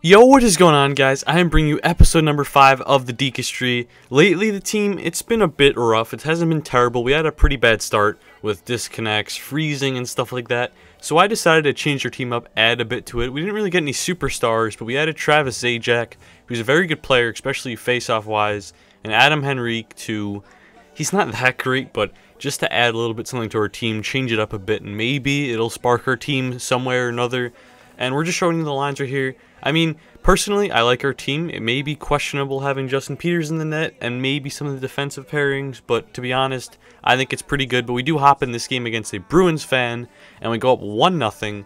Yo, what is going on, guys? I am bringing you episode number 5 of the Dekestry. Lately, the team, it's been a bit rough. It hasn't been terrible. We had a pretty bad start with disconnects, freezing, and stuff like that. So I decided to change our team up, add a bit to it. We didn't really get any superstars, but we added Travis Zajac, who's a very good player, especially face-off-wise, and Adam Henrique to... He's not that great, but just to add a little bit something to our team, change it up a bit, and maybe it'll spark our team somewhere or another. And we're just showing you the lines right here. I mean, personally, I like our team. It may be questionable having Justin Peters in the net and maybe some of the defensive pairings, but to be honest, I think it's pretty good. But we do hop in this game against a Bruins fan, and we go up 1-0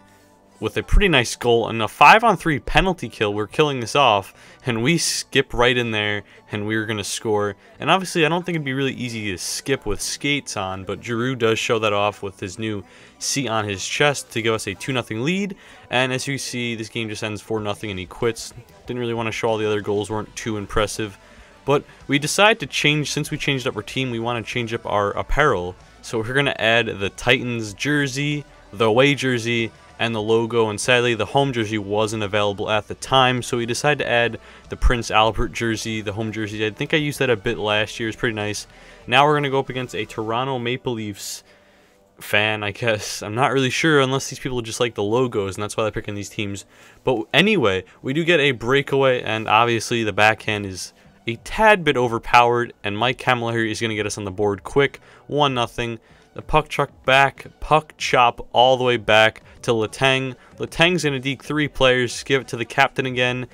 with a pretty nice goal and a 5-on-3 penalty kill. We're killing this off, and we skip right in there, and we're going to score. And obviously, I don't think it'd be really easy to skip with skates on, but Giroux does show that off with his new C on his chest to give us a 2-0 lead. And as you see, this game just ends 4-0, and he quits. Didn't really want to show all the other goals, weren't too impressive. But we decided to change, since we changed up our team, we want to change up our apparel. So we're going to add the Titans jersey, the away jersey, and the logo, and sadly the home jersey wasn't available at the time, so we decided to add the Prince Albert jersey, the home jersey. I think I used that a bit last year. It's pretty nice. Now we're going to go up against a Toronto Maple Leafs fan, I guess. I'm not really sure, unless these people just like the logos, and that's why they're picking these teams. But anyway, we do get a breakaway, and obviously the backhand is a tad bit overpowered, and Mike Camilleri is going to get us on the board quick, 1-0. The puck chop all the way back to Letang. Letang's going to deke 3 players, give it to the captain again,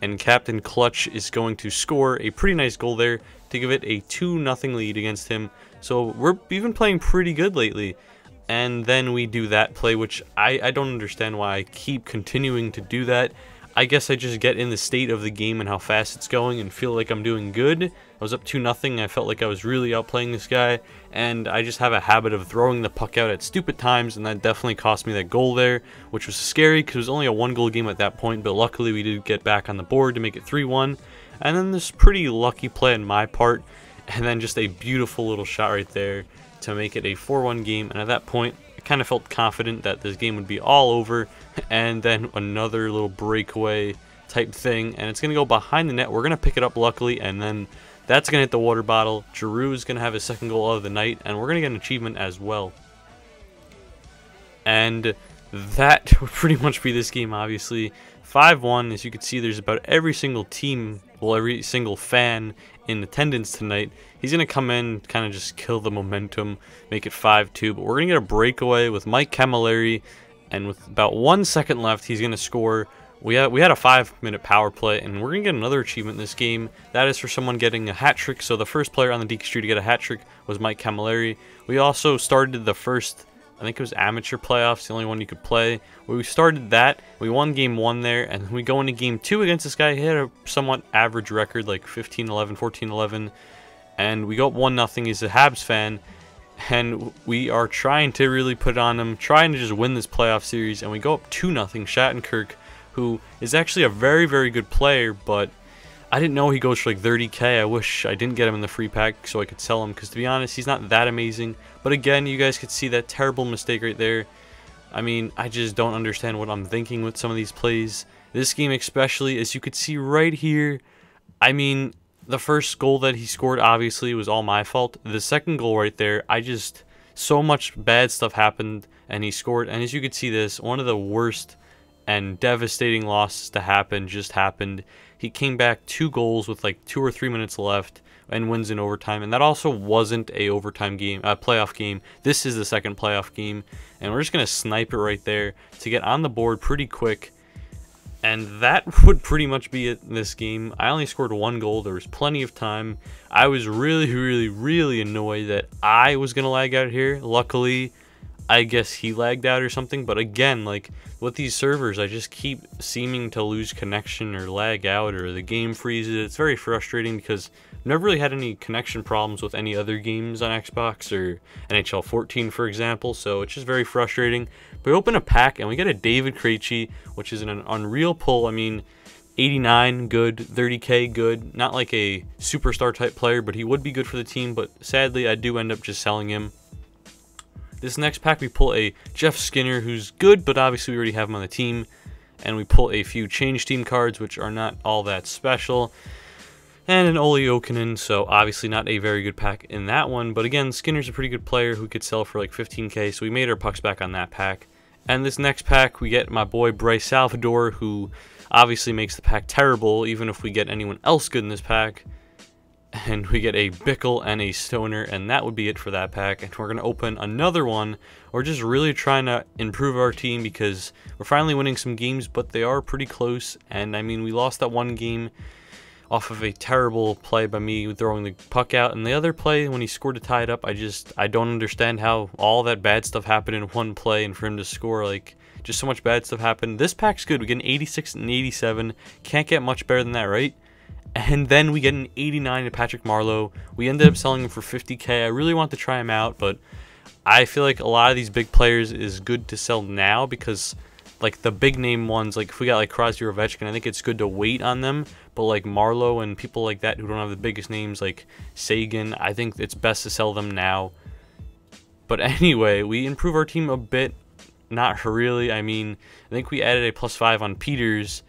and Captain Clutch is going to score a pretty nice goal there to give it a 2-0 lead against him. So we've been playing pretty good lately. And then we do that play, which I don't understand why I keep continuing to do that. I guess I just get in the state of the game and how fast it's going and feel like I'm doing good. I was up 2-0. I felt like I was really outplaying this guy, and I just have a habit of throwing the puck out at stupid times, and that definitely cost me that goal there, which was scary because it was only a 1-goal game at that point, but luckily we did get back on the board to make it 3-1. And then this pretty lucky play on my part, and then just a beautiful little shot right there to make it a 4-1 game. And at that point, I kind of felt confident that this game would be all over, and then another little breakaway type thing, and it's going to go behind the net. We're going to pick it up luckily, and then that's going to hit the water bottle. Giroux is going to have his second goal of the night, and we're going to get an achievement as well. And that would pretty much be this game, obviously. 5-1, as you can see, there's about every single team, well, every single fan in attendance tonight. He's going to come in, kind of just kill the momentum, make it 5-2, but we're going to get a breakaway with Mike Camilleri, and with about 1 second left, he's going to score. We had a 5-minute power play, and we're going to get another achievement in this game. That is for someone getting a hat trick. So the first player on the Dekestry to get a hat trick was Mike Camilleri. We also started the first, I think it was amateur playoffs, the only one you could play. We started that. We won game 1 there, and we go into game 2 against this guy. He had a somewhat average record, like 15-11, 14-11, and we go up 1-0. He's a Habs fan, and we are trying to really put it on him, trying to just win this playoff series, and we go up 2-0. Shattenkirk, who is actually a very, very good player, but I didn't know he goes for like 30K. I wish I didn't get him in the free pack so I could sell him, because to be honest, he's not that amazing. But again, you guys could see that terrible mistake right there. I mean, I just don't understand what I'm thinking with some of these plays. This game especially, as you could see right here, I mean, the first goal that he scored obviously was all my fault. The second goal right there, so much bad stuff happened, and he scored. And as you could see this, one of the worst and devastating losses to happen just happened. He came back 2 goals with like 2 or 3 minutes left and wins in overtime, and that also wasn't a overtime game, playoff game. This is the second playoff game, and we're just gonna snipe it right there to get on the board pretty quick. And that would pretty much be it in this game. I only scored 1 goal. There was plenty of time. I was really annoyed that I was gonna lag out here. Luckily, I guess he lagged out or something, but again, like with these servers, I just keep seeming to lose connection or lag out, or the game freezes. It's very frustrating because I've never really had any connection problems with any other games on Xbox or NHL 14, for example, so it's just very frustrating. But we open a pack and we get a David Krejci, which is an unreal pull. I mean, 89 good, 30K good, not like a superstar type player, but he would be good for the team. But sadly, I do end up just selling him. This next pack, we pull a Jeff Skinner, who's good, but obviously we already have him on the team. and we pull a few change team cards, which are not all that special, and an Olli Jokinen, so obviously not a very good pack in that one. But again, Skinner's a pretty good player who could sell for like 15k, so we made our pucks back on that pack. And this next pack, we get my boy Bryce Salvador, who obviously makes the pack terrible, even if we get anyone else good in this pack. And we get a Bickle and a Stoner, and that would be it for that pack. And we're going to open another one. We're just really trying to improve our team because we're finally winning some games, but they are pretty close. And I mean, we lost that one game off of a terrible play by me throwing the puck out, and the other play when he scored to tie it up, I don't understand how all that bad stuff happened in one play, and for him to score, like, just so much bad stuff happened. This pack's good. We get an 86 and 87. Can't get much better than that, right? And then we get an 89 to Patrick Marleau. We ended up selling him for 50k. I really want to try him out, but I feel like a lot of these big players is good to sell now because, like, the big name ones, like if we got like Crosby or Ovechkin, I think it's good to wait on them. But like Marleau and people like that who don't have the biggest names, like Sagan, I think it's best to sell them now. But anyway, we improve our team a bit. Not really. I mean, I think we added a +5 on Peters,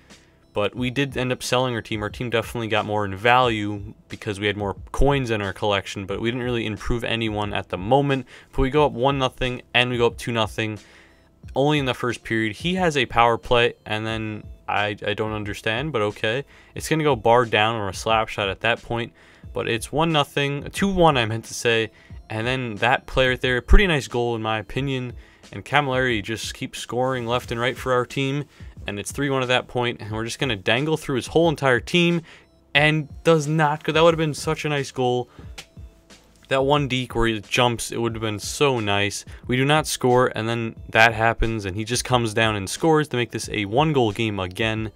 but we did end up selling our team. Our team definitely got more in value because we had more coins in our collection, but we didn't really improve anyone at the moment. But we go up 1-0 and we go up 2-0. Only in the first period. He has a power play, and then I don't understand, but okay. It's going to go bar down or a slap shot at that point, but it's 1-0, 2-1 I meant to say, and then that play right there, pretty nice goal in my opinion, and Camilleri just keeps scoring left and right for our team, and it's 3-1 at that point, and we're just going to dangle through his whole entire team, and does not go. That would have been such a nice goal. That one deke where he jumps, it would have been so nice. We do not score, and then that happens, and he just comes down and scores to make this a 1-goal game again.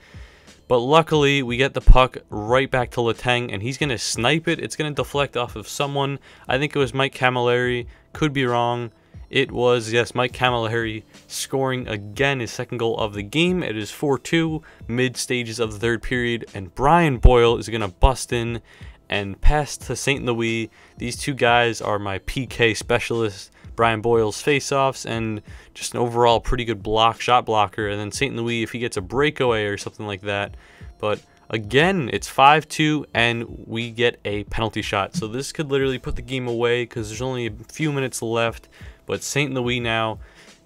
But luckily, we get the puck right back to Letang, and he's going to snipe it. It's going to deflect off of someone. I think it was Mike Camilleri. Could be wrong. It was, yes, Mike Camilleri scoring again his second goal of the game. It is 4-2, mid-stages of the third period, and Brian Boyle is going to bust in and pass to St. Louis. These two guys are my PK specialists. Brian Boyle's faceoffs and just an overall pretty good shot blocker. And then St. Louis, if he gets a breakaway or something like that. But again, it's 5-2 and we get a penalty shot. So this could literally put the game away because there's only a few minutes left. But St. Louis now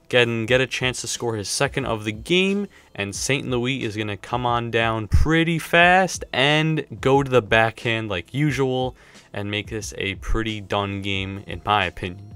can get a chance to score his second of the game, and St. Louis is going to come on down pretty fast and go to the backhand like usual and make this a pretty done game in my opinion.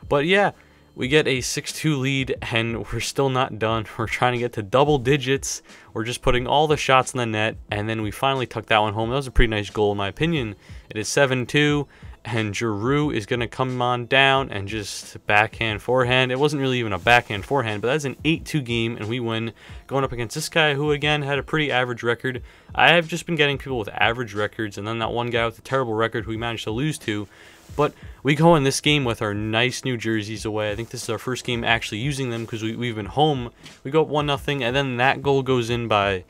But yeah, we get a 6-2 lead and we're still not done. We're trying to get to double digits. We're just putting all the shots in the net, and then we finally tucked that one home. That was a pretty nice goal in my opinion. It is 7-2. And Giroux is going to come on down and just backhand, forehand. It wasn't really even a backhand, forehand, but that's an 8-2 game, and we win. Going up against this guy who, again, had a pretty average record. I have just been getting people with average records, and then that one guy with a terrible record who we managed to lose to. But we go in this game with our nice new jerseys away. I think this is our first game actually using them because we've been home. We go up 1-0, and then that goal goes in by...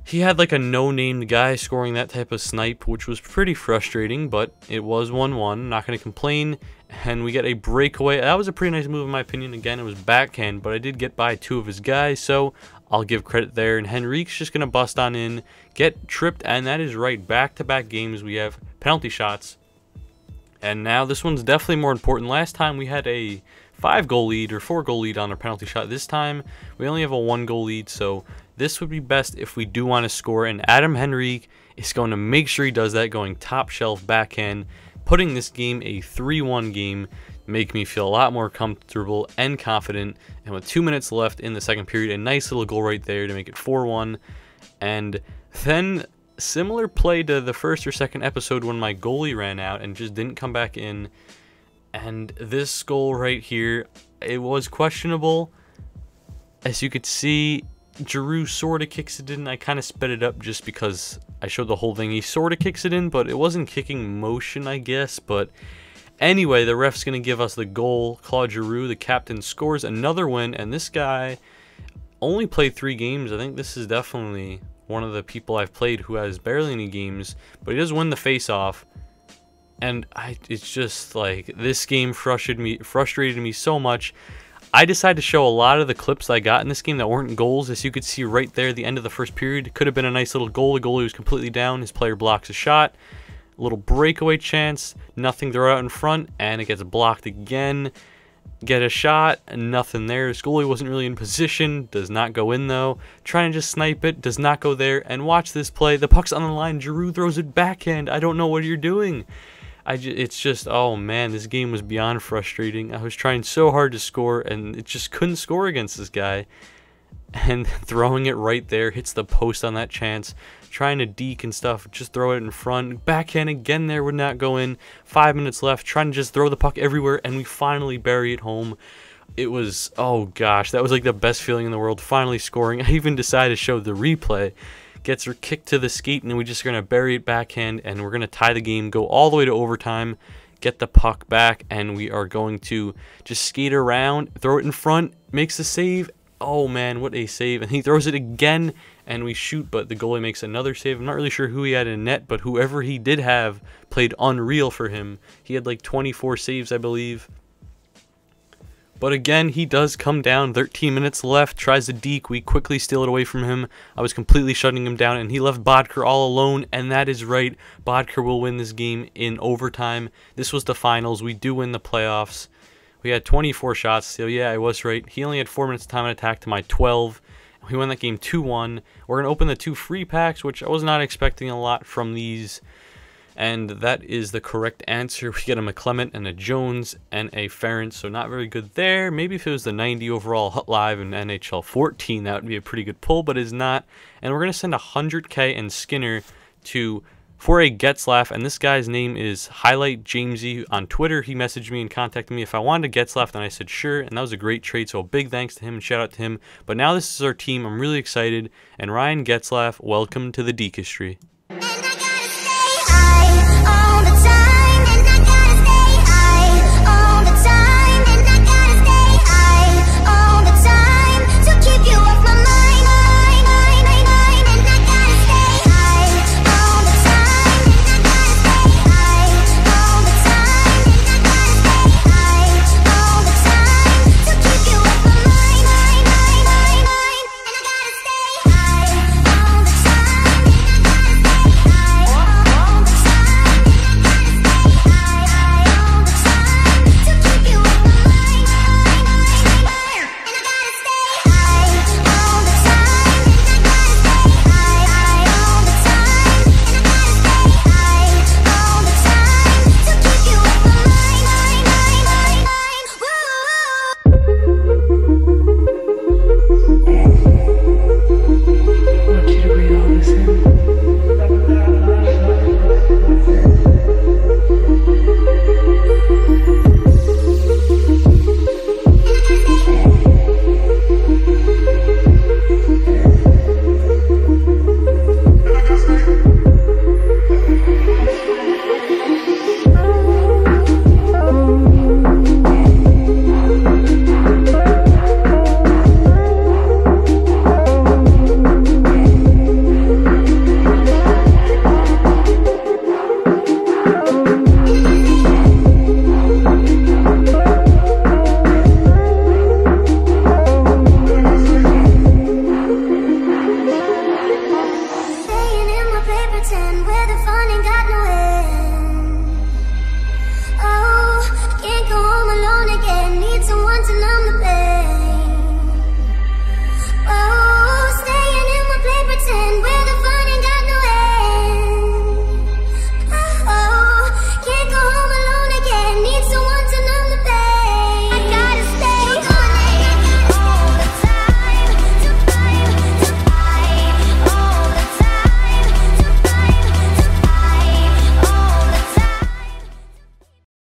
He had like a no-named guy scoring that type of snipe, which was pretty frustrating, but it was 1-1. Not going to complain. And we get a breakaway. That was a pretty nice move in my opinion. Again, it was backhand, but I did get by two of his guys, so I'll give credit there. And Henrique's just going to bust on in, get tripped, and that is right. Back-to-back games, we have penalty shots. And now this one's definitely more important. Last time we had a 5-goal lead or 4-goal lead on our penalty shot. This time we only have a 1-goal lead, so this would be best if we do want to score, and Adam Henrique is going to make sure he does that, going top shelf backhand, putting this game a 3-1 game, make me feel a lot more comfortable and confident. And with 2 minutes left in the second period, a nice little goal right there to make it 4-1. And then similar play to the first or second episode when my goalie ran out and just didn't come back in. And this goal right here, it was questionable. As you could see, Giroux sort of kicks it in. I kind of sped it up just because I showed the whole thing. He sort of kicks it in, but it wasn't kicking motion, I guess. But anyway, the ref's going to give us the goal. Claude Giroux, the captain, scores another win. And this guy only played 3 games. I think this is definitely one of the people I've played who has barely any games. But he does win the face-off. And it's just like, this game frustrated me so much. I decided to show a lot of the clips I got in this game that weren't goals. As you could see right there, the end of the first period could have been a nice little goal. The goalie was completely down. His player blocks a shot. A little breakaway chance. Nothing throw out in front, and it gets blocked again. Get a shot, nothing there. His goalie wasn't really in position. Does not go in though. Trying to just snipe it. Does not go there. And watch this play. The puck's on the line. Giroux throws it backhand. I don't know what you're doing. It's just, oh man, this game was beyond frustrating. I was trying so hard to score, and it just couldn't score against this guy. And throwing it right there, hits the post on that chance. Trying to deke and stuff, just throw it in front. Backhand again there, would not go in. 5 minutes left, trying to just throw the puck everywhere, and we finally bury it home. It was, oh gosh, that was like the best feeling in the world, finally scoring. I even decided to show the replay. Gets her kicked to the skate, and then we're just going to bury it backhand, and we're going to tie the game, go all the way to overtime, get the puck back, and we are going to just skate around, throw it in front, makes the save. Oh man, what a save. And he throws it again, and we shoot, but the goalie makes another save. I'm not really sure who he had in net, but whoever he did have played unreal for him. He had like 24 saves, I believe. But again, he does come down. 13 minutes left, tries to deke. We quickly steal it away from him. I was completely shutting him down, and he left Bodker all alone, and that is right. Bodker will win this game in overtime. This was the finals. We do win the playoffs. We had 24 shots, so yeah, I was right. He only had 4 minutes time on attack to my 12. We won that game 2-1. We're going to open the 2 free packs, which I was not expecting a lot from these. And that is the correct answer. We get a McClement and a Jones and a Ferentz, so not very good there. Maybe if it was the 90 overall Hut Live and NHL 14, that would be a pretty good pull, but is not. And we're going to send 100K and Skinner for a Getzlaff, and this guy's name is Highlight Jamesy on Twitter. He messaged me and contacted me if I wanted a Getzlaff, and I said sure, and that was a great trade, so a big thanks to him and shout out to him. But now this is our team. I'm really excited, and Ryan Getzlaff, welcome to the Dekestry. Someone to numb the pain.